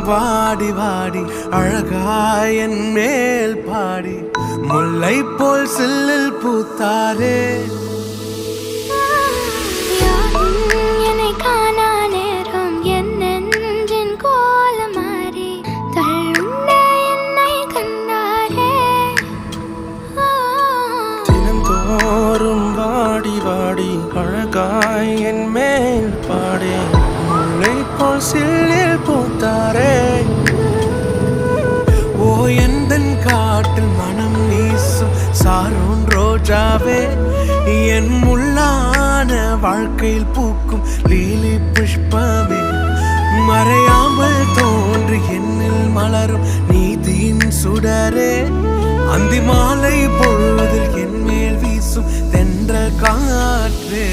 வாடி வாடி அழகாய் என் மேல் பாடி முல்லை போல் சில்லில் பூத்தாரே. வாடி வாடி அழகாய் என் மேல் பாடி முல்லை போல் சில்லில் பூத்தாரே. ஓ எந்தன் காட்டில் மனம் வீசும் சாரோன் ரோஜாவே, என் முள்ளான வாழ்க்கையில் பூக்கும் லீலி புஷ்பமே, மறையாமல் தோன்றி என்னில் மலரும் நீதியின் சுடரே, அந்தி மாலை பொழுதில் என் மேல் வீசும் தென்ற காற்றே.